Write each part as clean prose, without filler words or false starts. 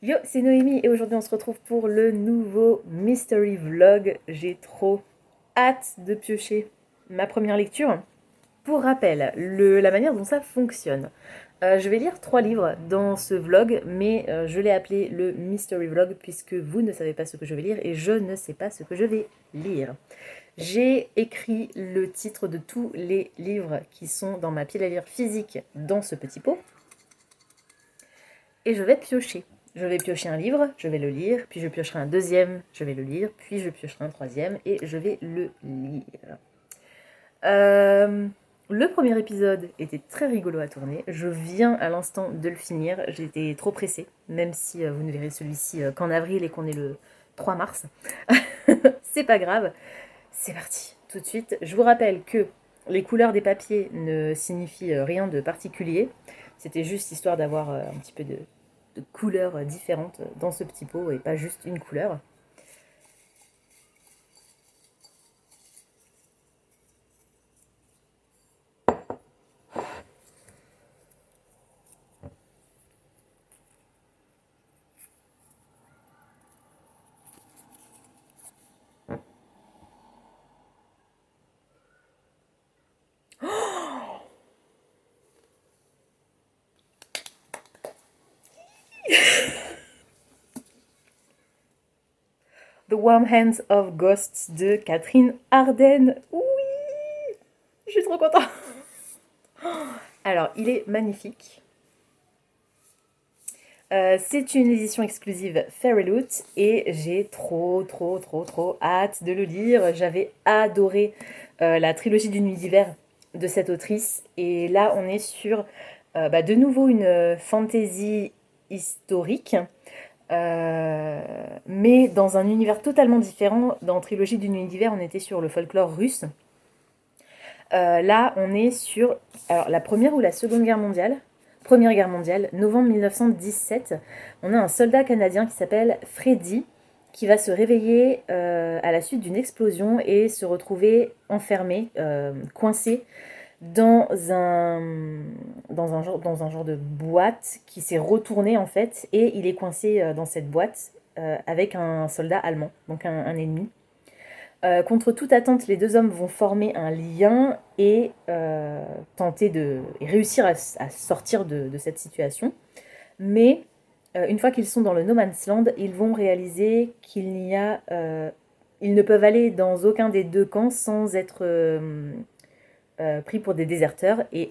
Yo, c'est Noémie et aujourd'hui on se retrouve pour le nouveau Mystery Vlog. J'ai trop hâte de piocher ma première lecture. Pour rappel, la manière dont ça fonctionne. Je vais lire 3 livres dans ce vlog, mais je l'ai appelé le Mystery Vlog puisque vous ne savez pas ce que je vais lire et je ne sais pas ce que je vais lire. J'ai écrit le titre de tous les livres qui sont dans ma pile à lire physique dans ce petit pot et je vais piocher. Je vais piocher un livre, je vais le lire, puis je piocherai un deuxième, je vais le lire, puis je piocherai un troisième et je vais le lire. Euh, le premier épisode était très rigolo à tourner. Je viens à l'instant de le finir. J'étais trop pressée, même si vous ne verrez celui-ci qu'en avril et qu'on est le 3 mars. C'est pas grave. C'est parti, tout de suite. Je vous rappelle que les couleurs des papiers ne signifient rien de particulier. C'était juste histoire d'avoir un petit peu de couleurs différentes dans ce petit pot et pas juste une couleur. The Warm Hands of Ghosts de Catherine Arden. Oui, je suis trop contente. Alors, il est magnifique. C'est une édition exclusive Fairyloot et j'ai trop hâte de le lire. J'avais adoré la trilogie du Nuit d'hiver de cette autrice et là on est sur de nouveau une fantasy historique, mais dans un univers totalement différent. Dans Trilogie du Nuit d'hiver on était sur le folklore russe. Là on est sur alors, la première ou la seconde guerre mondiale. Première guerre mondiale, novembre 1917, on a un soldat canadien qui s'appelle Freddy, qui va se réveiller à la suite d'une explosion et se retrouver enfermé, coincé dans dans un genre de boîte qui s'est retournée en fait, et il est coincé dans cette boîte avec un soldat allemand, donc un ennemi. Contre toute attente, les deux hommes vont former un lien et tenter de et réussir à sortir de cette situation. Mais une fois qu'ils sont dans le No Man's Land, ils vont réaliser ils ne peuvent aller dans aucun des deux camps sans être pris pour des déserteurs et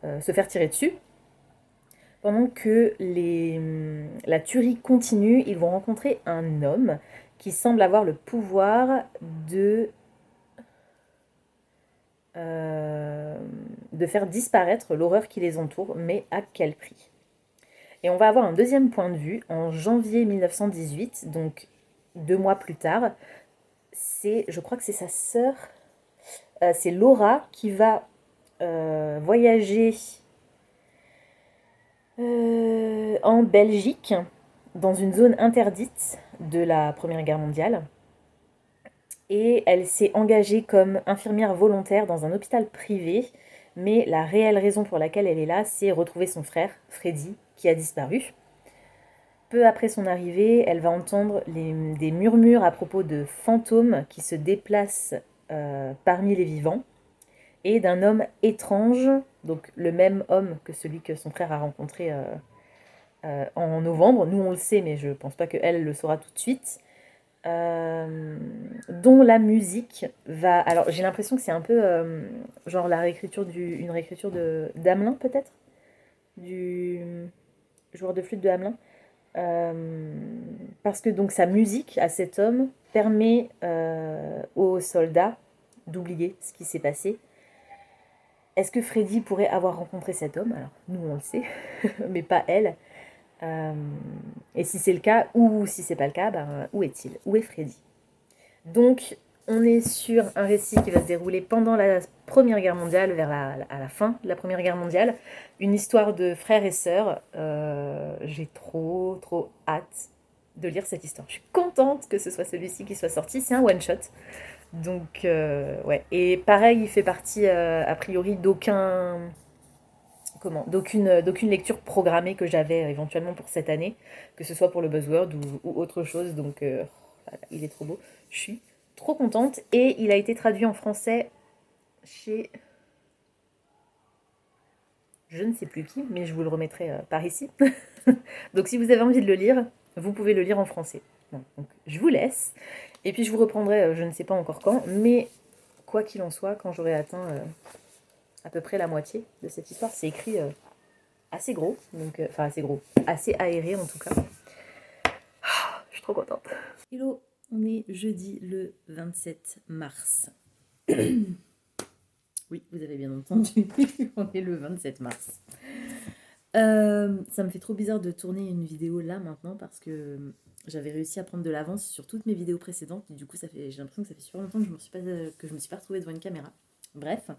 se faire tirer dessus. Pendant que la tuerie continue, ils vont rencontrer un homme qui semble avoir le pouvoir euh, de faire disparaître l'horreur qui les entoure, mais à quel prix? Et on va avoir un deuxième point de vue en janvier 1918, donc 2 mois plus tard. Je crois que c'est sa sœur, c'est Laura qui va voyager en Belgique, dans une zone interdite de la Première Guerre mondiale. Et elle s'est engagée comme infirmière volontaire dans un hôpital privé. Mais la réelle raison pour laquelle elle est là, c'est retrouver son frère, Freddy, qui a disparu. Peu après son arrivée, elle va entendre des murmures à propos de fantômes qui se déplacent parmi les vivants et d'un homme étrange, donc le même homme que celui que son frère a rencontré en novembre. Nous, on le sait, mais je pense pas qu'elle le saura tout de suite. Dont la musique va... Alors, j'ai l'impression que c'est un peu genre une réécriture d'Hamelin, peut-être, du joueur de flûte de Hamelin. Parce que donc sa musique à cet homme permet aux soldats d'oublier ce qui s'est passé. Est-ce que Freddy pourrait avoir rencontré cet homme? Alors, nous, on le sait, mais pas elle. Euh, et si c'est le cas, ou si c'est pas le cas, où est-il? Où est Freddy? Donc, on est sur un récit qui va se dérouler pendant la Première Guerre mondiale, à la fin de la Première Guerre mondiale. Une histoire de frères et sœurs. J'ai trop hâte de lire cette histoire. Je suis contente que ce soit celui-ci qui soit sorti. C'est un one-shot. Donc, ouais. Et pareil, il fait partie, a priori, d'aucune lecture programmée que j'avais éventuellement pour cette année, que ce soit pour le buzzword ou autre chose. Donc voilà, il est trop beau. Je suis trop contente. Et il a été traduit en français chez je ne sais plus qui, mais je vous le remettrai par ici. Donc si vous avez envie de le lire, vous pouvez le lire en français. Bon, donc je vous laisse. Et puis je vous reprendrai, je ne sais pas encore quand, mais quoi qu'il en soit, quand j'aurai atteint à peu près la moitié de cette histoire, c'est écrit assez gros, donc enfin assez gros, assez aéré en tout cas. Je suis trop contente. Hello, on est jeudi le 27 mars. Oui, vous avez bien entendu, on est le 27 mars. Ça me fait trop bizarre de tourner une vidéo là maintenant parce que j'avais réussi à prendre de l'avance sur toutes mes vidéos précédentes. Et du coup, j'ai l'impression que ça fait super longtemps que je me suis pas retrouvée devant une caméra. Bref,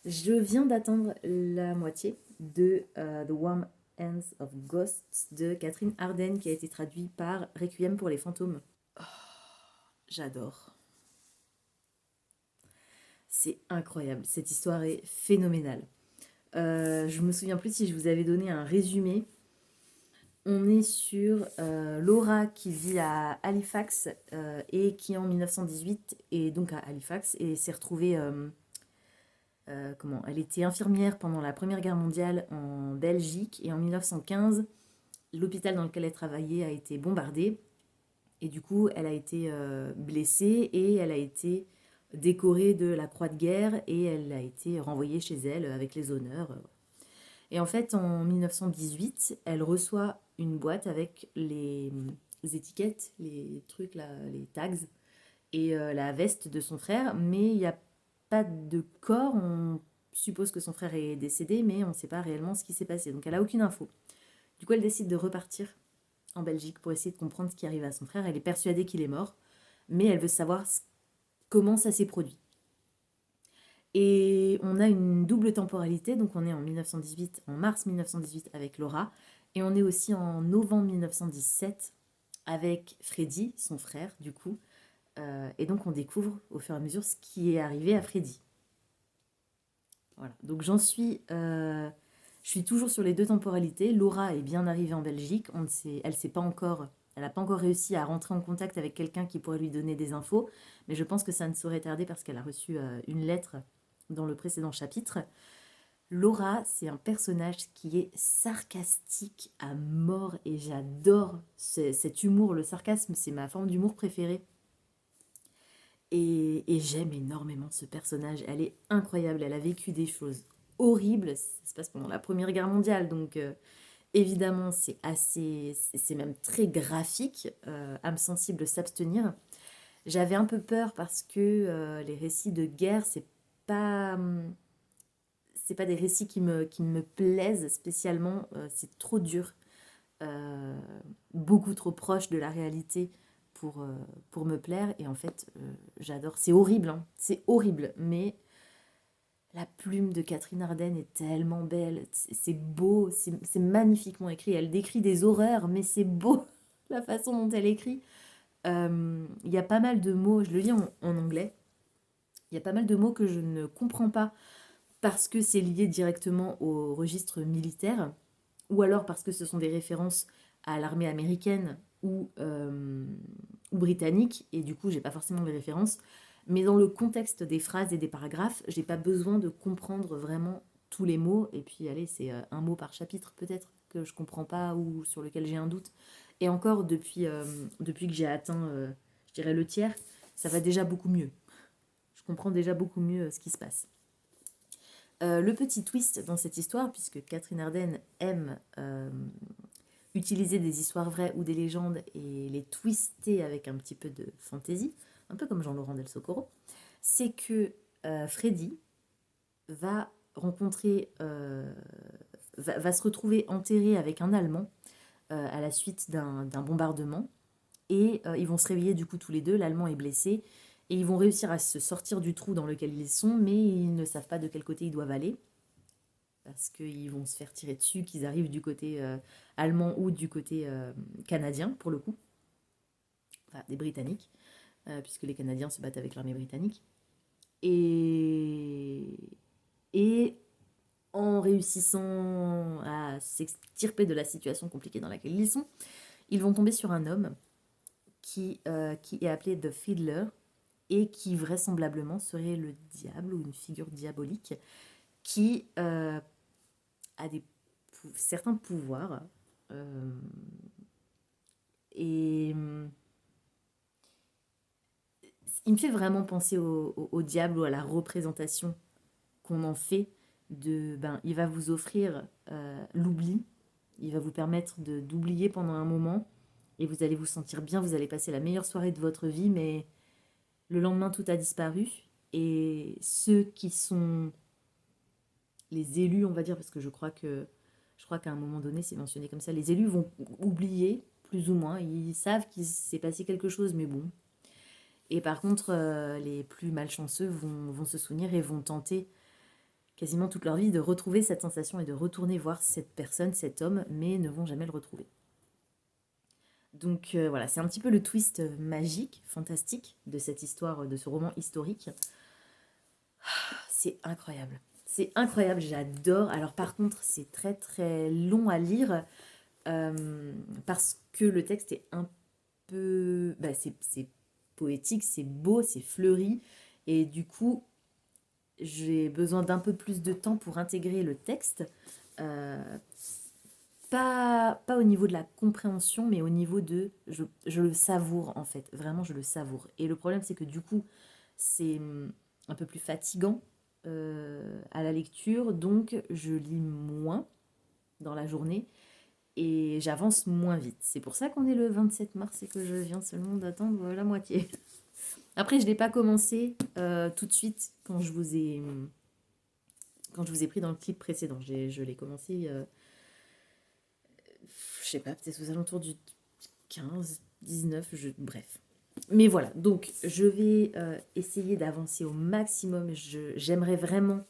je viens d'atteindre la moitié de The Warm Hands of Ghosts de Catherine Arden qui a été traduit par Requiem pour les fantômes. Oh, j'adore. C'est incroyable. Cette histoire est phénoménale. Je me souviens plus si je vous avais donné un résumé. On est sur Laura qui vit à Halifax et qui en 1918 est donc à Halifax et s'est retrouvée elle était infirmière pendant la Première Guerre mondiale en Belgique et en 1915 l'hôpital dans lequel elle travaillait a été bombardé et du coup elle a été blessée et elle a été décorée de la Croix de guerre et elle a été renvoyée chez elle avec les honneurs. Et en fait, en 1918, elle reçoit une boîte avec les étiquettes, les trucs là, les tags, et la veste de son frère, mais il n'y a pas de corps. On suppose que son frère est décédé, mais on ne sait pas réellement ce qui s'est passé. Donc elle n'a aucune info. Du coup, elle décide de repartir en Belgique pour essayer de comprendre ce qui arrive à son frère. Elle est persuadée qu'il est mort, mais elle veut savoir comment ça s'est produit. Et on a une double temporalité, donc on est en 1918, en mars 1918 avec Laura, et on est aussi en novembre 1917 avec Freddy, son frère, du coup. Et donc on découvre au fur et à mesure ce qui est arrivé à Freddy. Voilà, donc je suis toujours sur les deux temporalités. Laura est bien arrivée en Belgique, elle n'a pas encore réussi à rentrer en contact avec quelqu'un qui pourrait lui donner des infos, mais je pense que ça ne saurait tarder parce qu'elle a reçu une lettre dans le précédent chapitre. Laura, c'est un personnage qui est sarcastique à mort et j'adore cet humour. Le sarcasme, c'est ma forme d'humour préférée. Et j'aime énormément ce personnage. Elle est incroyable. Elle a vécu des choses horribles. Ça se passe pendant la Première Guerre mondiale, donc évidemment, c'est même très graphique. Âme sensible, s'abstenir. J'avais un peu peur parce que les récits de guerre, pas, c'est pas des récits qui me plaisent spécialement. C'est trop dur, euh, beaucoup trop proche de la réalité pour me plaire. Et en fait, j'adore. C'est horrible, hein. C'est horrible, mais la plume de Catherine Arden est tellement belle. C'est beau, c'est magnifiquement écrit. Elle décrit des horreurs, mais c'est beau la façon dont elle écrit. Il y a pas mal de mots, je le lis en anglais. Il y a pas mal de mots que je ne comprends pas parce que c'est lié directement au registre militaire, ou alors parce que ce sont des références à l'armée américaine ou britannique, et du coup j'ai pas forcément les références. Mais dans le contexte des phrases et des paragraphes, j'ai pas besoin de comprendre vraiment tous les mots, et puis allez, c'est un mot par chapitre peut-être que je comprends pas ou sur lequel j'ai un doute. Et encore, depuis que j'ai atteint, je dirais, le tiers, ça va déjà beaucoup mieux. Je comprends déjà beaucoup mieux ce qui se passe. Le petit twist dans cette histoire, puisque Catherine Arden aime utiliser des histoires vraies ou des légendes et les twister avec un petit peu de fantaisie, un peu comme Jean-Laurent Del Socorro, c'est que Freddy va rencontrer, va se retrouver enterré avec un Allemand à la suite d'un bombardement. Et ils vont se réveiller du coup tous les deux, l'Allemand est blessé, et ils vont réussir à se sortir du trou dans lequel ils sont, mais ils ne savent pas de quel côté ils doivent aller, parce qu'ils vont se faire tirer dessus, qu'ils arrivent du côté allemand ou du côté canadien, pour le coup, enfin des Britanniques, puisque les Canadiens se battent avec l'armée britannique. Et en réussissant à s'extirper de la situation compliquée dans laquelle ils sont, ils vont tomber sur un homme qui est appelé The Fiddler et qui vraisemblablement serait le diable ou une figure diabolique qui a certains pouvoirs. euh, et il me fait vraiment penser au diable ou à la représentation qu'on en fait il va vous offrir l'oubli, il va vous permettre d'oublier pendant un moment et vous allez vous sentir bien, vous allez passer la meilleure soirée de votre vie, mais le lendemain tout a disparu et ceux qui sont les élus, on va dire, parce que je crois qu'à un moment donné c'est mentionné comme ça, les élus vont oublier plus ou moins, ils savent qu'il s'est passé quelque chose, mais bon. Et par contre, les plus malchanceux vont se souvenir et vont tenter quasiment toute leur vie de retrouver cette sensation et de retourner voir cette personne, cet homme, mais ne vont jamais le retrouver. Donc voilà, c'est un petit peu le twist magique, fantastique de cette histoire, de ce roman historique. C'est incroyable. C'est incroyable, j'adore. Alors par contre, c'est très très long à lire parce que le texte est un peu... c'est poétique, c'est beau, c'est fleuri. Et du coup, j'ai besoin d'un peu plus de temps pour intégrer le texte. Euh, pas au niveau de la compréhension, mais au niveau de... Je le savoure en fait, vraiment je le savoure. Et le problème c'est que du coup, c'est un peu plus fatigant à la lecture, donc je lis moins dans la journée et j'avance moins vite. C'est pour ça qu'on est le 27 mars et que je viens seulement d'attendre la moitié. Après, je ne l'ai pas commencé tout de suite quand je vous ai pris dans le clip précédent. Je l'ai commencé, je sais pas, peut-être aux alentours du 15, 19, bref. Mais voilà, donc je vais essayer d'avancer au maximum. J'aimerais vraiment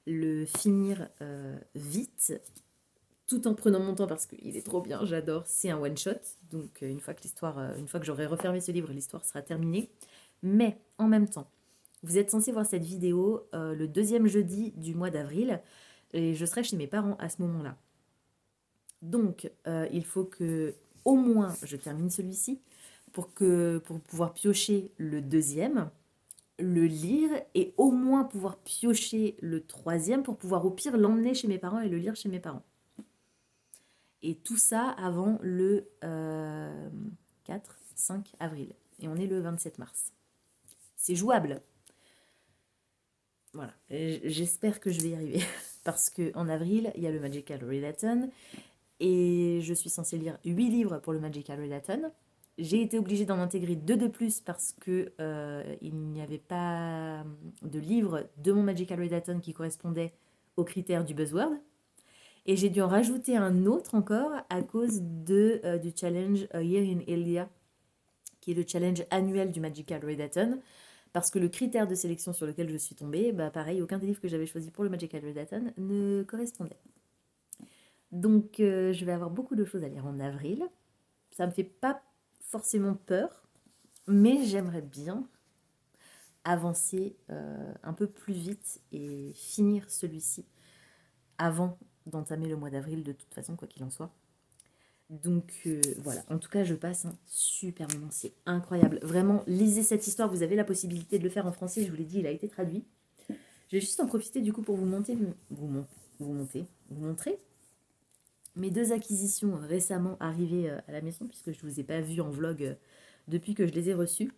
le finir vite, tout en prenant mon temps parce qu'il est trop bien, j'adore. C'est un one-shot, donc une fois que j'aurai refermé ce livre, l'histoire sera terminée. Mais en même temps, vous êtes censé voir cette vidéo le deuxième jeudi du mois d'avril et je serai chez mes parents à ce moment-là. Donc, il faut que au moins je termine celui-ci pour pouvoir piocher le deuxième, le lire et au moins pouvoir piocher le troisième pour pouvoir au pire l'emmener chez mes parents et le lire chez mes parents. Et tout ça avant le 4-5 avril. Et on est le 27 mars. C'est jouable. Voilà. J'espère que je vais y arriver. Parce qu'en avril, il y a le Magical Readathon. Et je suis censée lire 8 livres pour le Magical Readathon. J'ai été obligée d'en intégrer 2 de plus parce que il n'y avait pas de livre de mon Magical Readathon qui correspondait aux critères du buzzword. Et j'ai dû en rajouter un autre encore à cause du challenge A Year in Elia, qui est le challenge annuel du Magical Readathon. Parce que le critère de sélection sur lequel je suis tombée, bah pareil, aucun des livres que j'avais choisi pour le Magical Readathon ne correspondait. Donc je vais avoir beaucoup de choses à lire en avril. Ça me fait pas forcément peur, mais j'aimerais bien avancer un peu plus vite et finir celui-ci avant d'entamer le mois d'avril de toute façon, quoi qu'il en soit. Donc voilà, en tout cas je passe un super moment, c'est incroyable. Vraiment, lisez cette histoire, vous avez la possibilité de le faire en français, je vous l'ai dit, il a été traduit. Je vais juste en profiter du coup pour vous montrer mes 2 acquisitions récemment arrivées à la maison, puisque je ne vous ai pas vu en vlog depuis que je les ai reçues.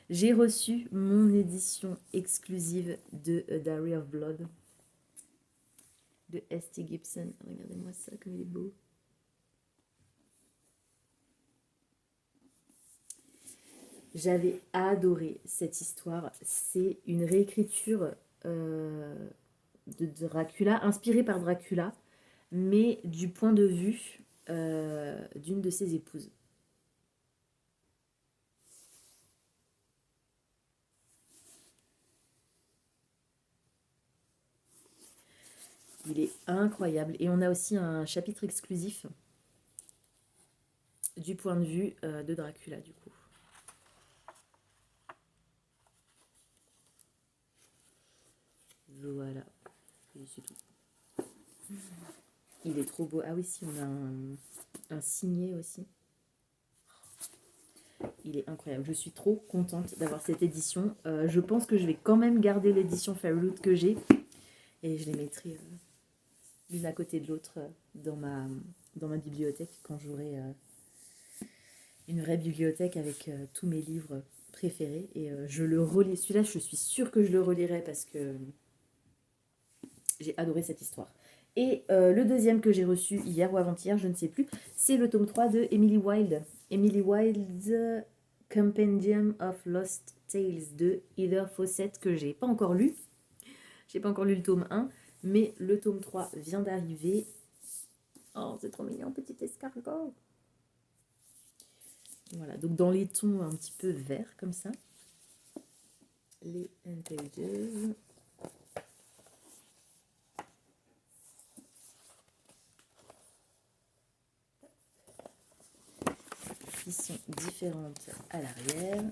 J'ai reçu mon édition exclusive de A Diary of Blood de S.T. Gibson. Regardez-moi ça, comme il est beau. J'avais adoré cette histoire. C'est une réécriture de Dracula, inspirée par Dracula, mais du point de vue d'une de ses épouses. Il est incroyable. Et on a aussi un chapitre exclusif du point de vue de Dracula, du coup. Voilà. Et c'est tout. Il est trop beau. Ah oui, si, on a un signet aussi. Il est incroyable. Je suis trop contente d'avoir cette édition. Je pense que je vais quand même garder l'édition Fairyloot que j'ai. Et je les mettrai l'une à côté de l'autre dans ma bibliothèque quand j'aurai une vraie bibliothèque avec tous mes livres préférés. Et je le relis. Celui-là, je suis sûre que je le relirai parce que j'ai adoré cette histoire. Et le deuxième que j'ai reçu hier ou avant-hier, je ne sais plus, c'est le tome 3 de Emily Wilde. Emily Wilde's Compendium of Lost Tales de Heather Fawcett que j'ai pas encore lu. J'ai pas encore lu le tome 1, mais le tome 3 vient d'arriver. Oh, c'est trop mignon, petit escargot. Voilà, donc dans les tons un petit peu verts comme ça. Les pages. Qui sont différentes à l'arrière.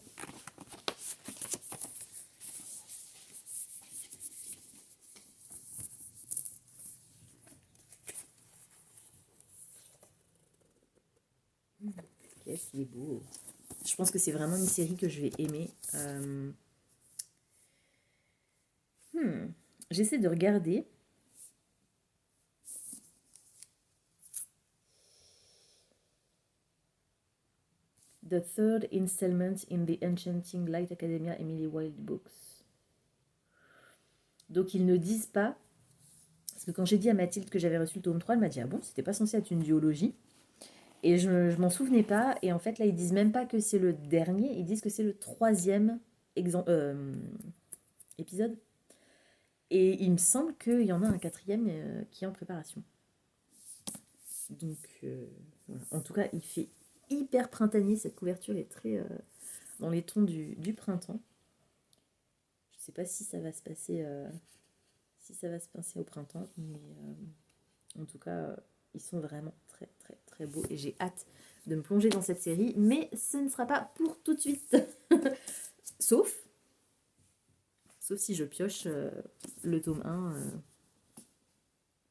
Qu'est-ce qu'il est beau. Je pense que c'est vraiment une série que je vais aimer. J'essaie de regarder. The third installment in the Enchanting Light Academia Emily Wilde books. Donc ils ne disent pas, parce que quand j'ai dit à Mathilde que j'avais reçu le tome 3, elle m'a dit ah bon, c'était pas censé être une duologie. Et je m'en souvenais pas, et en fait là ils disent même pas que c'est le dernier, ils disent que c'est le 3e épisode. Et il me semble qu'il y en a un 4e qui est en préparation. Donc voilà. En tout cas il fait hyper printanier, cette couverture est très dans les tons du printemps. Je sais pas si ça va se passer au printemps, mais en tout cas ils sont vraiment très très très beaux et j'ai hâte de me plonger dans cette série, mais ce ne sera pas pour tout de suite. sauf si je pioche le tome 1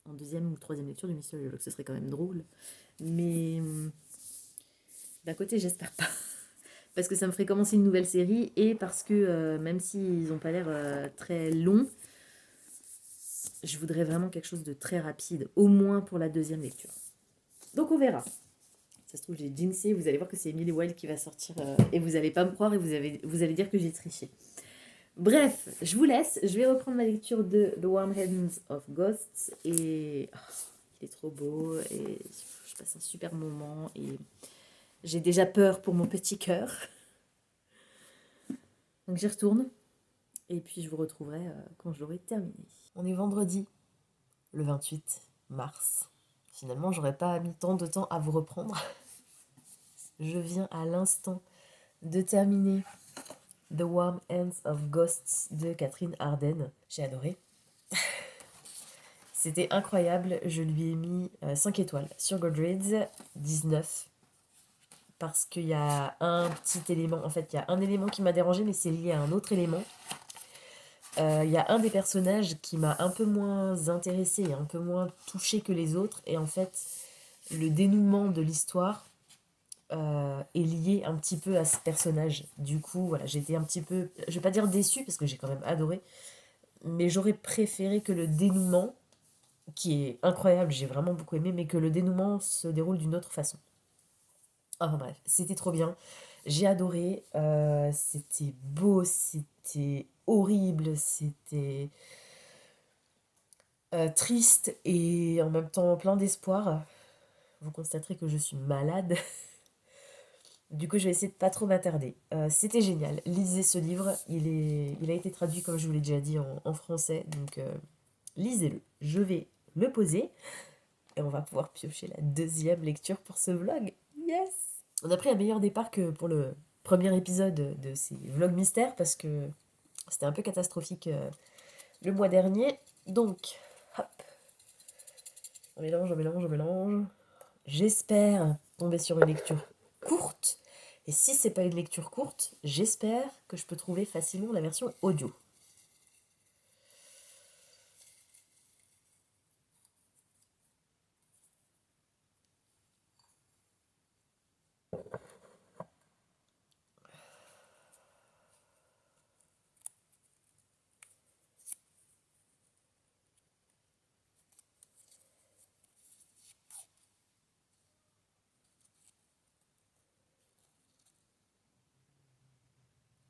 en deuxième ou troisième lecture du Mystérieux Log, ce serait quand même drôle, mais d'un côté j'espère pas. Parce que ça me ferait commencer une nouvelle série et parce que même s'ils n'ont pas l'air très longs, je voudrais vraiment quelque chose de très rapide, au moins pour la deuxième lecture. Donc on verra. Ça se trouve, j'ai jinxé, vous allez voir que c'est Emily Wilde qui va sortir et vous n'allez pas me croire et vous allez dire que j'ai triché. Bref, je vous laisse. Je vais reprendre ma lecture de The Warm Hands of Ghosts et il est trop beau et je passe un super moment et j'ai déjà peur pour mon petit cœur. Donc j'y retourne et puis je vous retrouverai quand je l'aurai terminé. On est vendredi, le 28 mars. Finalement, j'aurais pas mis tant de temps à vous reprendre. Je viens à l'instant de terminer The Warm Hands of Ghosts de Catherine Arden. J'ai adoré. C'était incroyable. Je lui ai mis 5 étoiles sur Goodreads, 19. Parce qu'il y a un petit élément. En fait, il y a un élément qui m'a dérangé, mais c'est lié à un autre élément. Il y a un des personnages qui m'a un peu moins intéressée et un peu moins touchée que les autres. Et en fait, le dénouement de l'histoire est lié un petit peu à ce personnage. Du coup, voilà, j'étais un petit peu, je vais pas dire déçue parce que j'ai quand même adoré, mais j'aurais préféré que le dénouement, qui est incroyable, j'ai vraiment beaucoup aimé, mais que le dénouement se déroule d'une autre façon. Enfin bref, c'était trop bien. J'ai adoré, c'était beau, c'était horrible, c'était triste et en même temps plein d'espoir. Vous constaterez que je suis malade. Du coup, je vais essayer de pas trop m'attarder. C'était génial. Lisez ce livre. Il a été traduit, comme je vous l'ai déjà dit, en français. Donc, lisez-le. Je vais le poser. Et on va pouvoir piocher la deuxième lecture pour ce vlog. Yes! On a pris un meilleur départ que pour le premier épisode de ces vlogs mystères parce que c'était un peu catastrophique le mois dernier. Donc, hop. On mélange, on mélange, on mélange. J'espère tomber sur une lecture courte. Et si c'est pas une lecture courte, j'espère que je peux trouver facilement la version audio.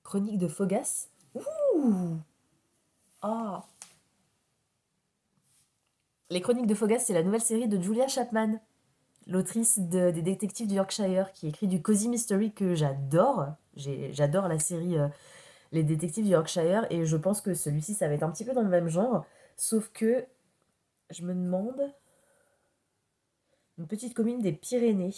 Chroniques de Phogas. Ouh. Ah. Les Chroniques de Phogas, c'est la nouvelle série de Julia Chapman, l'autrice des Détectives du Yorkshire, qui écrit du cozy mystery que j'adore. J'adore la série Les Détectives du Yorkshire, et je pense que celui-ci, ça va être un petit peu dans le même genre, sauf que je me demande... Une petite commune des Pyrénées.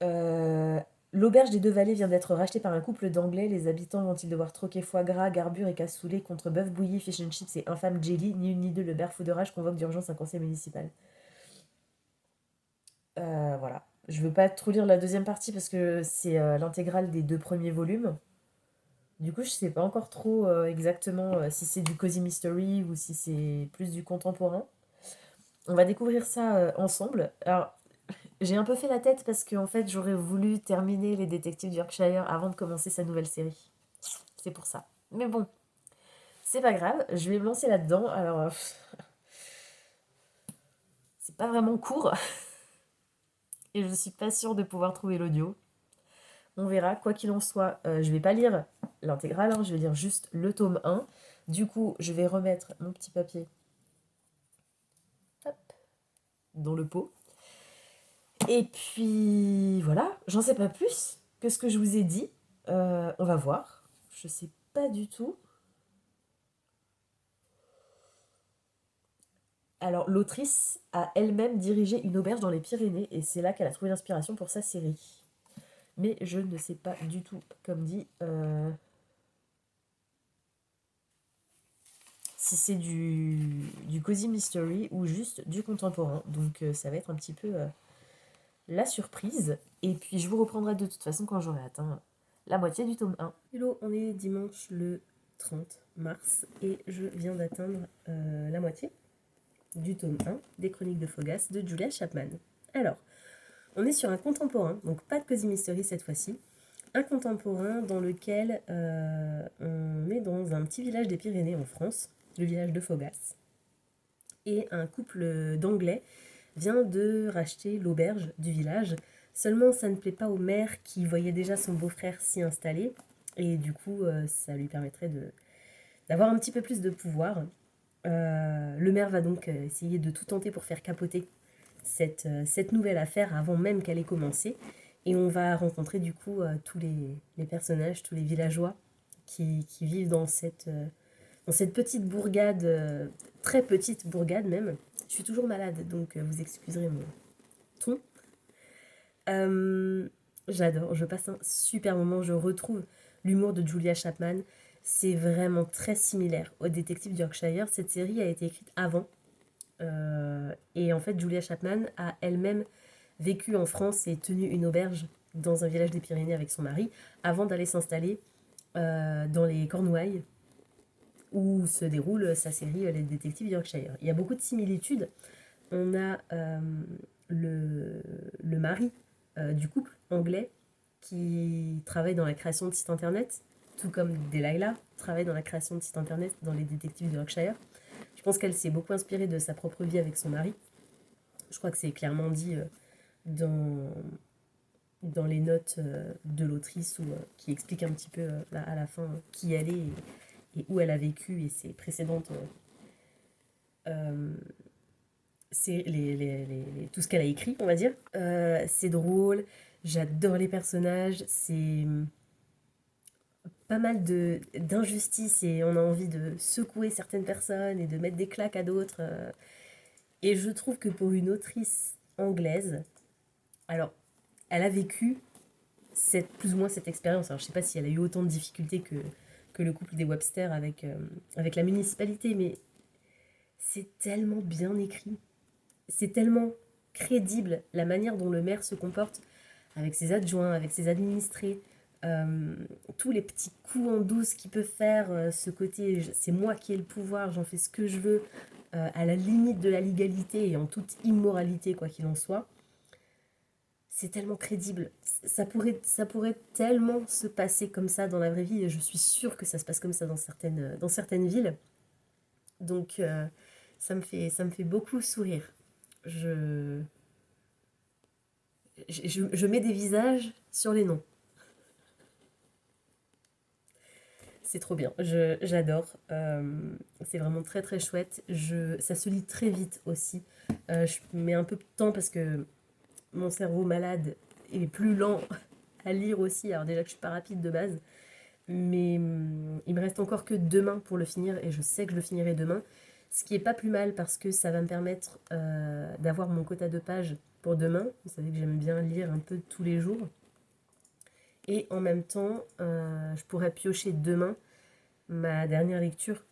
Euh, L'auberge des Deux Vallées vient d'être rachetée par un couple d'Anglais. Les habitants vont-ils devoir troquer foie gras, garbure et cassoulet contre bœuf bouilli, fish and chips et infâme jelly? Ni une ni deux, le maire fou de rage convoque d'urgence un conseil municipal. Voilà. Je veux pas trop lire la deuxième partie parce que c'est l'intégrale des 2 premiers volumes. Du coup, je sais pas encore trop exactement si c'est du cozy mystery ou si c'est plus du contemporain. On va découvrir ça ensemble. Alors, j'ai un peu fait la tête parce que en fait, j'aurais voulu terminer Les Détectives du Yorkshire avant de commencer sa nouvelle série. C'est pour ça. Mais bon, c'est pas grave, je vais me lancer là-dedans. Alors, c'est pas vraiment court et je suis pas sûre de pouvoir trouver l'audio. On verra. Quoi qu'il en soit, je vais pas lire l'intégrale, hein, je vais lire juste le tome 1. Du coup, je vais remettre mon petit papier, hop, dans le pot. Et puis voilà, j'en sais pas plus que ce que je vous ai dit. On va voir. Je sais pas du tout. Alors, l'autrice a elle-même dirigé une auberge dans les Pyrénées et c'est là qu'elle a trouvé l'inspiration pour sa série. Mais je ne sais pas du tout, comme dit, si c'est du cozy mystery ou juste du contemporain. Donc, ça va être un petit peu la surprise. Et puis, je vous reprendrai de toute façon quand j'aurai atteint la moitié du tome 1. Hello, on est dimanche le 30 mars et je viens d'atteindre la moitié du tome 1 des Chroniques de Phogas de Julia Chapman. Alors, on est sur un contemporain, donc pas de cozy mystery cette fois-ci, un contemporain dans lequel on est dans un petit village des Pyrénées en France, le village de Phogas, et un couple d'Anglais vient de racheter l'auberge du village. Seulement, ça ne plaît pas au maire qui voyait déjà son beau-frère s'y installer, et du coup, ça lui permettrait d'avoir un petit peu plus de pouvoir. Le maire va donc essayer de tout tenter pour faire capoter cette nouvelle affaire avant même qu'elle ait commencé. Et on va rencontrer du coup tous les personnages, tous les villageois qui vivent dans cette petite bourgade, très petite bourgade même. Je suis toujours malade, donc vous excuserez mon ton. J'adore, je passe un super moment, je retrouve l'humour de Julia Chapman. C'est vraiment très similaire au Détective du Yorkshire. Cette série a été écrite avant. Et en fait, Julia Chapman a elle-même vécu en France et tenu une auberge dans un village des Pyrénées avec son mari avant d'aller s'installer dans les Cornouailles où se déroule sa série Les Détectives du Yorkshire. Il y a beaucoup de similitudes. On a le mari du couple anglais qui travaille dans la création de sites internet, tout comme Delilah travaille dans la création de sites internet dans Les Détectives du Yorkshire. Je pense qu'elle s'est beaucoup inspirée de sa propre vie avec son mari. Je crois que c'est clairement dit dans, dans les notes de l'autrice qui explique un petit peu à la fin qui elle est et où elle a vécu et ses précédentes... c'est tout ce qu'elle a écrit, on va dire. C'est drôle, j'adore les personnages, c'est pas mal d'injustices et on a envie de secouer certaines personnes et de mettre des claques à d'autres. Et je trouve que pour une autrice anglaise, alors, elle a vécu plus ou moins cette expérience. Alors, je sais pas si elle a eu autant de difficultés que le couple des Webster avec la municipalité, mais c'est tellement bien écrit. C'est tellement crédible la manière dont le maire se comporte avec ses adjoints, avec ses administrés. Tous les petits coups en douce qu'il peut faire, ce côté c'est moi qui ai le pouvoir, j'en fais ce que je veux, à la limite de la légalité et en toute immoralité, quoi qu'il en soit. C'est tellement crédible. Ça pourrait tellement se passer comme ça dans la vraie vie et je suis sûre que ça se passe comme ça dans certaines villes. Donc ça me fait beaucoup sourire. Je, je mets des visages sur les noms. C'est trop bien, j'adore. C'est vraiment très très chouette. Ça se lit très vite aussi. Je mets un peu de temps parce que mon cerveau malade est plus lent à lire aussi. Alors déjà que je suis pas rapide de base. Mais il me reste encore que demain pour le finir et je sais que je le finirai demain. Ce qui est pas plus mal parce que ça va me permettre d'avoir mon quota de pages pour demain. Vous savez que j'aime bien lire un peu tous les jours. Et en même temps, je pourrais piocher demain ma dernière lecture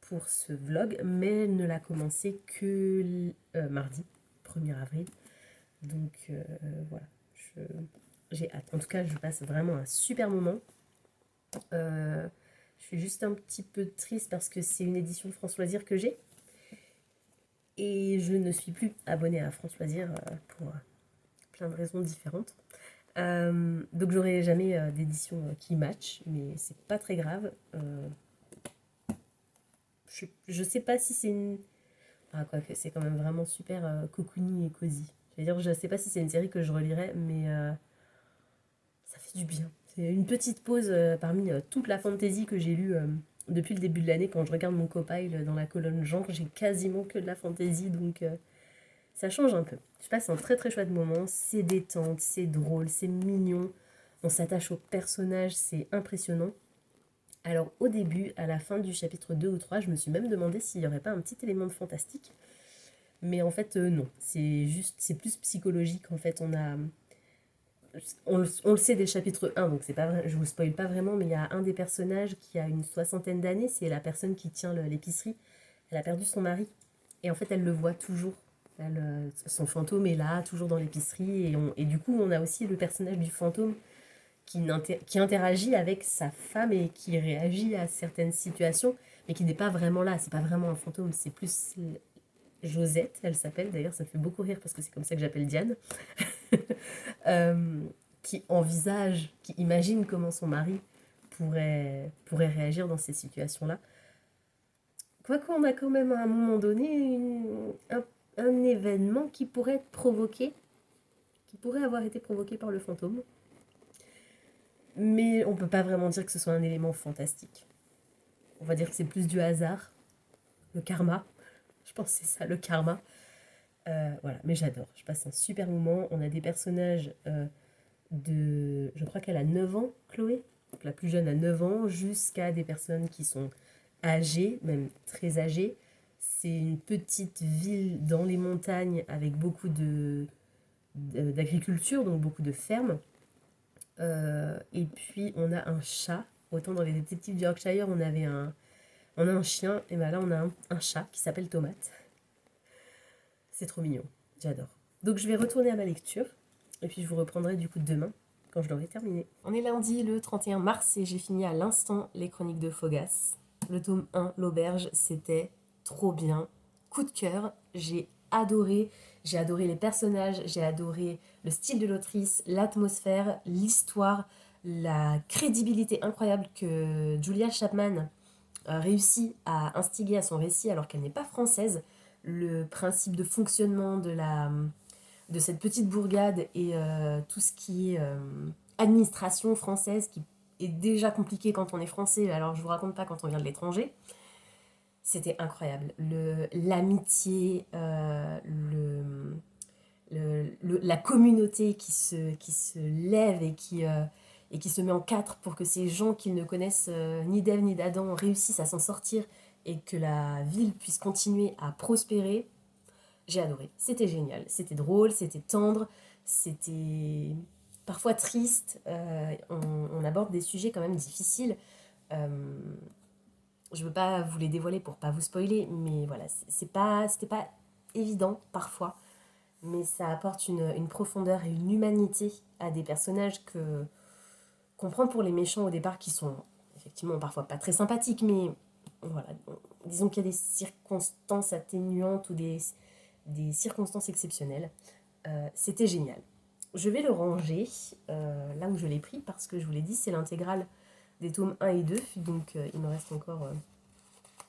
pour ce vlog, mais ne l'a commencé que mardi, 1er avril. Donc voilà, j'ai hâte. En tout cas, je passe vraiment un super moment. Je suis juste un petit peu triste parce que c'est une édition de France Loisirs que j'ai. Et je ne suis plus abonnée à France Loisirs pour plein de raisons différentes. Donc j'aurai jamais d'édition qui match, mais c'est pas très grave. Je sais pas si c'est une... Ah, quoique, c'est quand même vraiment super cocooning et cosy. Je sais pas si c'est une série que je relirai, mais ça fait du bien. C'est une petite pause parmi toute la fantasy que j'ai lue depuis le début de l'année. Quand je regarde mon copile dans la colonne genre, j'ai quasiment que de la fantasy, donc ça change un peu. Je passe un très très chouette moment. C'est détente, c'est drôle, c'est mignon. On s'attache aux personnages, c'est impressionnant. Alors au début, à la fin du chapitre 2 ou 3, je me suis même demandé s'il n'y aurait pas un petit élément de fantastique. Mais en fait, non. C'est plus psychologique. En fait, on le sait dès le chapitre 1, donc c'est pas vrai, je vous spoil pas vraiment, mais il y a un des personnages qui a une soixantaine d'années, c'est la personne qui tient l'épicerie. Elle a perdu son mari. Et en fait, elle le voit toujours. Son fantôme est là, toujours dans l'épicerie. Et du coup, on a aussi le personnage du fantôme qui interagit avec sa femme et qui réagit à certaines situations, mais qui n'est pas vraiment là. C'est pas vraiment un fantôme, c'est plus Josette, elle s'appelle. D'ailleurs, ça me fait beaucoup rire parce que c'est comme ça que j'appelle Diane. euh, qui envisage, qui imagine comment son mari pourrait réagir dans ces situations-là. Quoique, on a quand même à un moment donné un événement qui pourrait être provoqué, qui pourrait avoir été provoqué par le fantôme. Mais on peut pas vraiment dire que ce soit un élément fantastique. On va dire que c'est plus du hasard, le karma. Je pense que c'est ça, le karma. Voilà, mais j'adore. Je passe un super moment. On a des personnages je crois qu'elle a 9 ans, Chloé. Donc la plus jeune a 9 ans, jusqu'à des personnes qui sont âgées, même très âgées. C'est une petite ville dans les montagnes avec beaucoup d'agriculture, donc beaucoup de fermes. Et puis on a un chat. Autant dans les détectives du Yorkshire, on a un chien, et ben là on a un chat qui s'appelle Tomate. C'est trop mignon, j'adore. Donc je vais retourner à ma lecture, et puis je vous reprendrai du coup demain, quand je l'aurai terminé. On est lundi le 31 mars et j'ai fini à l'instant les chroniques de Phogas. Le tome 1, l'auberge, c'était trop bien. Coup de cœur, j'ai adoré. J'ai adoré les personnages, j'ai adoré le style de l'autrice, l'atmosphère, l'histoire, la crédibilité incroyable que Julia Chapman réussit à instiguer à son récit alors qu'elle n'est pas française. Le principe de fonctionnement de cette petite bourgade et tout ce qui est administration française qui est déjà compliqué quand on est français, alors je vous raconte pas quand on vient de l'étranger. C'était incroyable. L'amitié, la communauté qui se lève et qui se met en quatre pour que ces gens qui ne connaissent ni d'Ève ni d'Adam réussissent à s'en sortir et que la ville puisse continuer à prospérer. J'ai adoré. C'était génial. C'était drôle, c'était tendre, c'était parfois triste. On aborde des sujets quand même difficiles. Euh, je ne veux pas vous les dévoiler pour pas vous spoiler, mais voilà, c'était pas évident parfois, mais ça apporte une profondeur et une humanité à des personnages qu'on prend pour les méchants au départ, qui sont effectivement parfois pas très sympathiques, mais voilà, disons qu'il y a des circonstances atténuantes ou des circonstances exceptionnelles. C'était génial. Je vais le ranger là où je l'ai pris parce que je vous l'ai dit, c'est l'intégrale des tomes 1 et 2, donc il me reste encore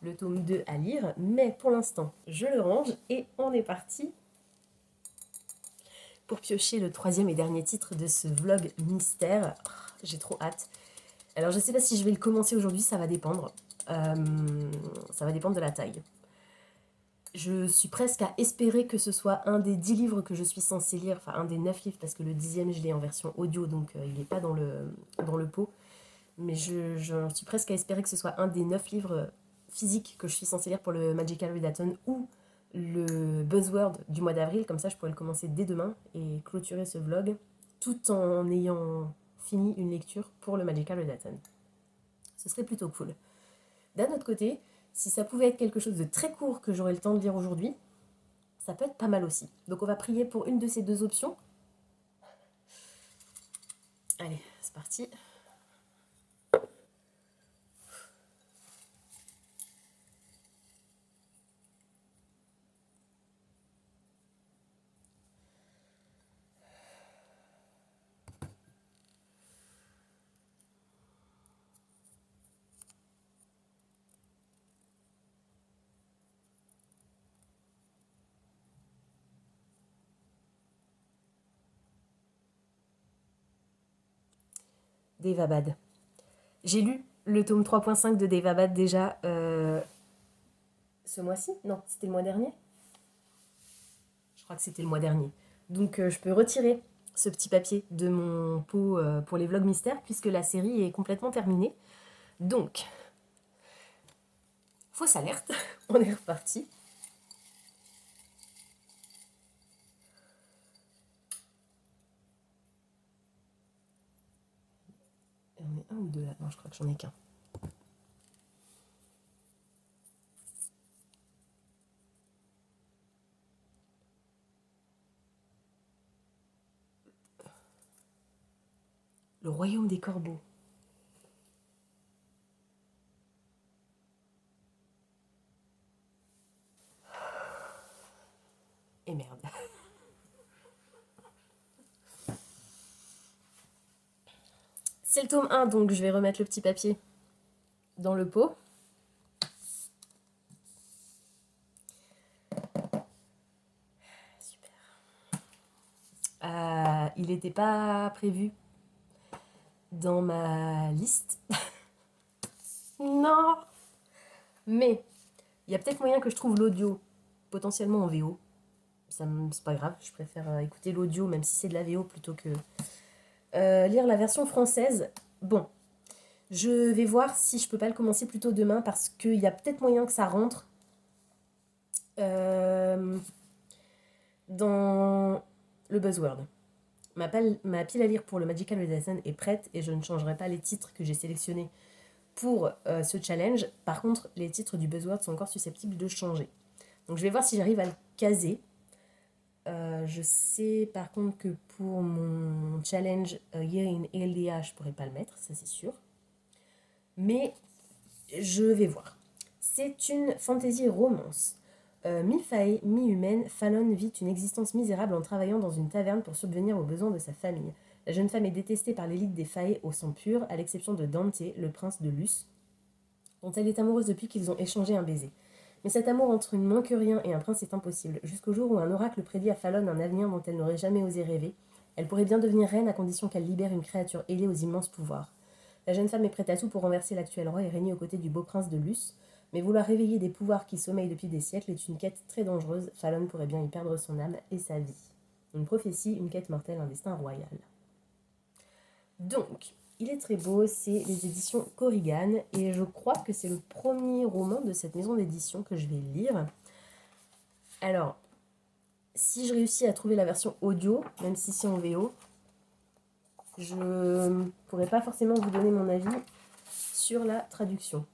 le tome 2 à lire, mais pour l'instant, je le range et on est parti pour piocher le 3e et dernier titre de ce vlog mystère. Oh, j'ai trop hâte. Alors je sais pas si je vais le commencer aujourd'hui, ça va dépendre. Ça va dépendre de la taille. Je suis presque à espérer que ce soit un des 10 livres que je suis censée lire, enfin un des 9 livres, parce que le 10e je l'ai en version audio, donc il n'est pas dans le pot. Mais je suis presque à espérer que ce soit un des 9 livres physiques que je suis censée lire pour le Magical Readathon ou le Buzzword du mois d'avril. Comme ça, je pourrais le commencer dès demain et clôturer ce vlog tout en ayant fini une lecture pour le Magical Readathon. Ce serait plutôt cool. D'un autre côté, si ça pouvait être quelque chose de très court que j'aurais le temps de lire aujourd'hui, ça peut être pas mal aussi. Donc on va prier pour une de ces deux options. Allez, c'est parti. Daevabad. J'ai lu le tome 3.5 de Daevabad déjà ce mois-ci. Non, c'était le mois dernier. Je crois que c'était le mois dernier. Donc je peux retirer ce petit papier de mon pot pour les vlogs mystères puisque la série est complètement terminée. Donc, fausse alerte, on est reparti. On est un ou deux là? Non, je crois que j'en ai qu'un. Le royaume des corbeaux. Et merde. C'est le tome 1, donc je vais remettre le petit papier dans le pot. Super. Il n'était pas prévu dans ma liste. Non. Mais il y a peut-être moyen que je trouve l'audio potentiellement en VO. C'est pas grave, je préfère écouter l'audio même si c'est de la VO plutôt que lire la version française. Bon, je vais voir si je peux pas le commencer plus tôt demain parce qu'il y a peut-être moyen que ça rentre dans le Buzzword. Ma pile à lire pour le Magical Readathon est prête et je ne changerai pas les titres que j'ai sélectionnés pour ce challenge. Par contre, les titres du Buzzword sont encore susceptibles de changer. Donc je vais voir si j'arrive à le caser. Je sais par contre que pour mon challenge Year in Eldia, je pourrais pas le mettre, ça c'est sûr. Mais je vais voir. C'est une fantasy romance. Mi-fae, mi-humaine, Fallon vit une existence misérable en travaillant dans une taverne pour subvenir aux besoins de sa famille. La jeune femme est détestée par l'élite des Fae au sang pur, à l'exception de Dante, le prince de Luce, dont elle est amoureuse depuis qu'ils ont échangé un baiser. Mais cet amour entre une moins que rien et un prince est impossible, jusqu'au jour où un oracle prédit à Fallon un avenir dont elle n'aurait jamais osé rêver. Elle pourrait bien devenir reine à condition qu'elle libère une créature ailée aux immenses pouvoirs. La jeune femme est prête à tout pour renverser l'actuel roi et régner aux côtés du beau prince de Luce, mais vouloir réveiller des pouvoirs qui sommeillent depuis des siècles est une quête très dangereuse. Fallon pourrait bien y perdre son âme et sa vie. Une prophétie, une quête mortelle, un destin royal. Donc, il est très beau, c'est les éditions Corrigan, et je crois que c'est le premier roman de cette maison d'édition que je vais lire. Alors, si je réussis à trouver la version audio, même si c'est en VO, je ne pourrais pas forcément vous donner mon avis sur la traduction.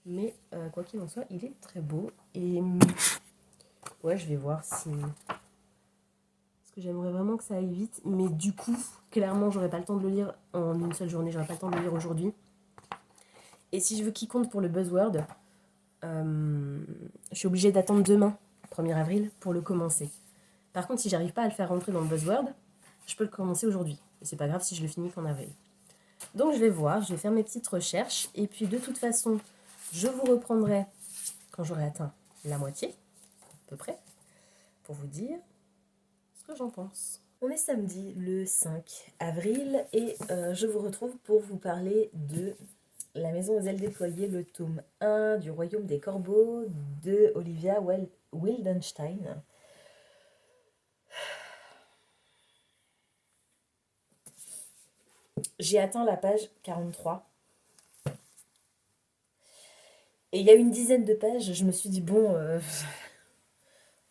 Mais quoi qu'il en soit, il est très beau. Et ouais, je vais voir si... Parce que j'aimerais vraiment que ça aille vite. Mais du coup, clairement, j'aurais pas le temps de le lire en une seule journée. J'aurais pas le temps de le lire aujourd'hui. Et si je veux qu'il compte pour le Buzzword, je suis obligée d'attendre demain, 1er avril, pour le commencer. Par contre, si j'arrive pas à le faire rentrer dans le Buzzword, je peux le commencer aujourd'hui. Et c'est pas grave si je le finis qu'en avril. Donc je vais voir, je vais faire mes petites recherches. Et puis de toute façon, je vous reprendrai quand j'aurai atteint la moitié, à peu près. pour vous dire ce que j'en pense. On est samedi le 5 avril et je vous retrouve pour vous parler de La Maison aux ailes déployées, le tome 1 du Royaume des Corbeaux de Olivia Wildenstein. J'ai atteint la page 43. Et il y a une dizaine de pages, je me suis dit, bon,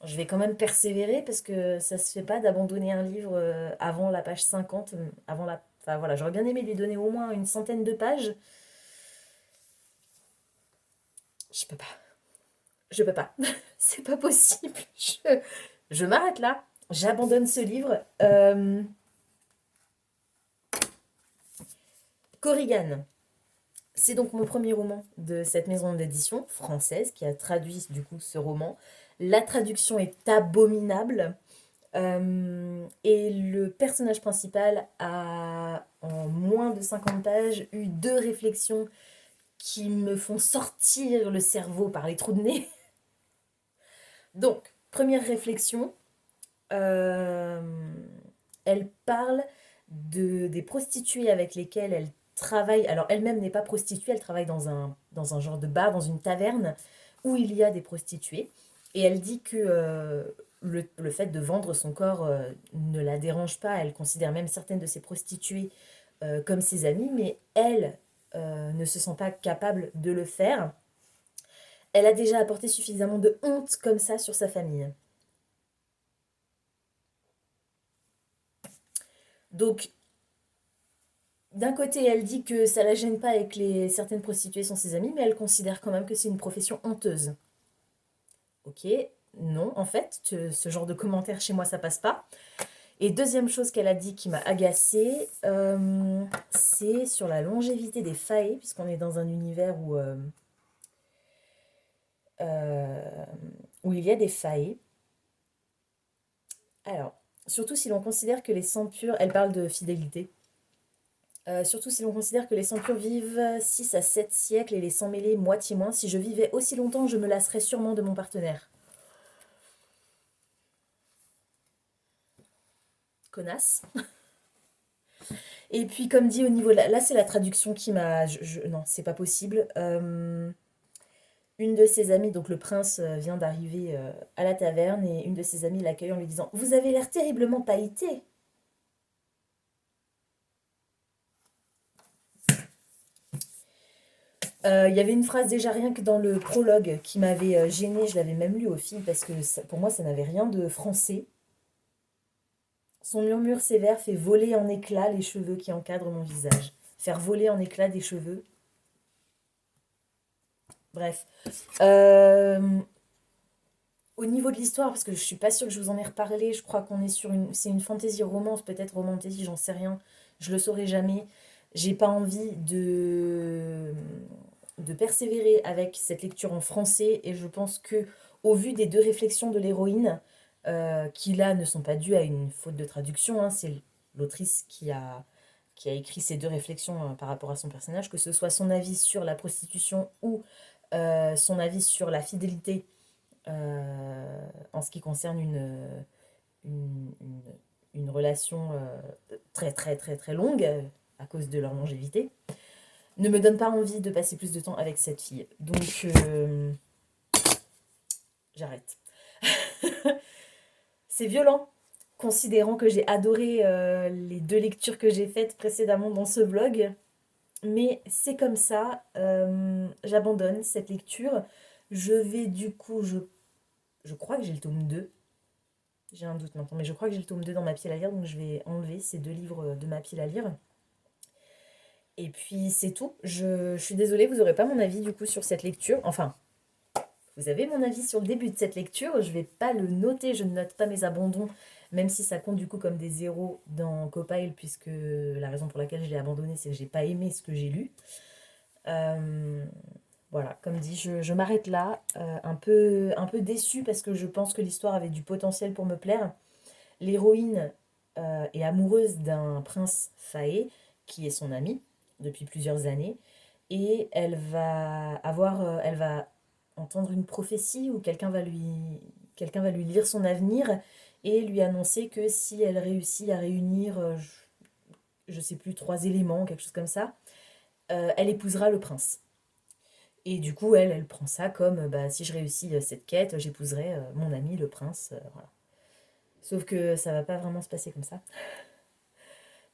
je vais quand même persévérer parce que ça se fait pas d'abandonner un livre avant la page 50, avant la... Enfin voilà, j'aurais bien aimé lui donner au moins une centaine de pages. Je peux pas. Je peux pas. C'est pas possible. Je m'arrête là. J'abandonne ce livre. Korrigan. C'est donc mon premier roman de cette maison d'édition française qui a traduit du coup ce roman. La traduction est abominable. Et le personnage principal a, en moins de 50 pages, eu 2 réflexions qui me font sortir le cerveau par les trous de nez. Donc, première réflexion, elle parle des prostituées avec lesquelles elle travaille. Alors, elle-même n'est pas prostituée, elle travaille dans un genre de bar, dans une taverne où il y a des prostituées. Et elle dit que le fait de vendre son corps ne la dérange pas. Elle considère même certaines de ses prostituées comme ses amies, mais elle ne se sent pas capable de le faire. Elle a déjà apporté suffisamment de honte comme ça sur sa famille. Donc, d'un côté, elle dit que ça la gêne pas et que certaines prostituées sont ses amies, mais elle considère quand même que c'est une profession honteuse. Ok, non, en fait, ce genre de commentaire chez moi, ça passe pas. Et deuxième chose qu'elle a dit qui m'a agacée, c'est sur la longévité des failles, puisqu'on est dans un univers où il y a des failles. Alors, surtout si l'on considère que les sangs purs, elle parle de fidélité, surtout si l'on considère que les sangs purs vivent 6 à 7 siècles et les sangs mêlés moitié moins, si je vivais aussi longtemps, je me lasserais sûrement de mon partenaire. Connasse. Et puis, comme dit au niveau... Là, c'est la traduction qui m'a... non, c'est pas possible. Une de ses amies, donc le prince vient d'arriver à la taverne et une de ses amies l'accueille en lui disant « Vous avez l'air terriblement pailleté !» Il y avait une phrase déjà rien que dans le prologue qui m'avait gênée, je l'avais même lu au film parce que pour moi ça n'avait rien de français. Son murmure sévère fait voler en éclats les cheveux qui encadrent mon visage. Faire voler en éclats des cheveux. Bref. Au niveau de l'histoire, parce que je suis pas sûre que je vous en ai reparlé, je crois qu'on est sur c'est une fantasy romance, peut-être romantasy, j'en sais rien. Je le saurai jamais. J'ai pas envie de persévérer avec cette lecture en français et je pense que au vu des 2 réflexions de l'héroïne, qui là ne sont pas dues à une faute de traduction, hein, c'est l'autrice qui a écrit ces 2 réflexions par rapport à son personnage, que ce soit son avis sur la prostitution ou son avis sur la fidélité en ce qui concerne une, une, une relation très très très très longue à cause de leur longévité, ne me donne pas envie de passer plus de temps avec cette fille. Donc, j'arrête. C'est violent, considérant que j'ai adoré les 2 lectures que j'ai faites précédemment dans ce vlog. Mais c'est comme ça, j'abandonne cette lecture. Je vais du coup, je crois que j'ai le tome 2. J'ai un doute maintenant, mais je crois que j'ai le tome 2 dans ma pile à lire, donc je vais enlever ces 2 livres de ma pile à lire. Et puis c'est tout. Je suis désolée, vous n'aurez pas mon avis du coup sur cette lecture. Enfin, vous avez mon avis sur le début de cette lecture. Je ne vais pas le noter, je ne note pas mes abandons, même si ça compte du coup comme des zéros dans Copile, puisque la raison pour laquelle je l'ai abandonné, c'est que j'ai pas aimé ce que j'ai lu. Voilà, comme dit, je m'arrête là, un peu déçue parce que je pense que l'histoire avait du potentiel pour me plaire. L'héroïne est amoureuse d'un prince Faé, qui est son ami depuis plusieurs années, et elle va entendre une prophétie où quelqu'un va lui lire son avenir et lui annoncer que si elle réussit à réunir, je sais plus, 3 éléments, quelque chose comme ça, elle épousera le prince. Et du coup, elle prend ça comme, bah, si je réussis cette quête, j'épouserai mon ami, le prince, voilà. Sauf que ça va pas vraiment se passer comme ça,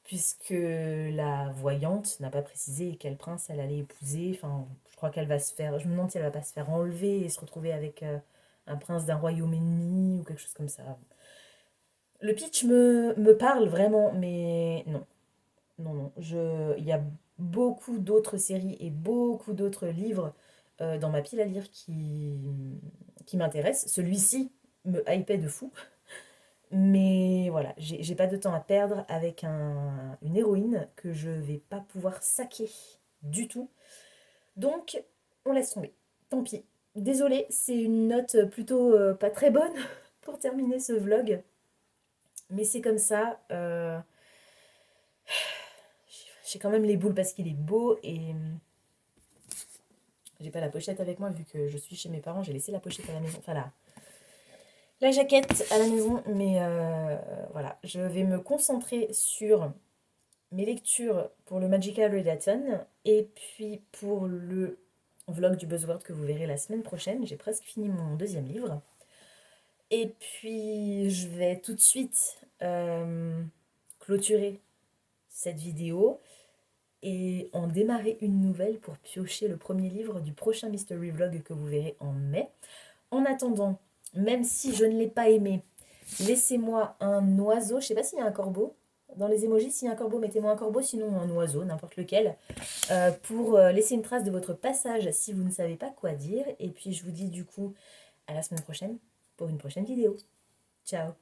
puisque la voyante n'a pas précisé quel prince elle allait épouser. Enfin, je crois qu'elle va se faire, je me demande si elle va pas se faire enlever et se retrouver avec un prince d'un royaume ennemi ou quelque chose comme ça. Le pitch me parle vraiment, mais non, non, non. Il y a beaucoup d'autres séries et beaucoup d'autres livres dans ma pile à lire qui m'intéressent. Celui-ci me hypait de fou. Mais voilà, j'ai pas de temps à perdre avec une héroïne que je vais pas pouvoir saquer du tout. Donc, on laisse tomber. Tant pis. Désolée, c'est une note plutôt pas très bonne pour terminer ce vlog. Mais c'est comme ça. J'ai quand même les boules parce qu'il est beau et j'ai pas la pochette avec moi vu que je suis chez mes parents. J'ai laissé la pochette à la maison. Enfin la jaquette à la maison. Mais voilà, je vais me concentrer sur mes lectures pour le Magical Readathon et puis pour le vlog du Buzzword que vous verrez la semaine prochaine. J'ai presque fini mon 2e livre. Et puis je vais tout de suite clôturer cette vidéo et en démarrer une nouvelle pour piocher le premier livre du prochain Mystery Vlog que vous verrez en mai. En attendant, même si je ne l'ai pas aimé, laissez-moi un oiseau, je sais pas s'il y a un corbeau. Dans les emojis, s'il y a un corbeau, mettez-moi un corbeau, sinon un oiseau, n'importe lequel, pour laisser une trace de votre passage si vous ne savez pas quoi dire. Et puis je vous dis du coup à la semaine prochaine pour une prochaine vidéo. Ciao!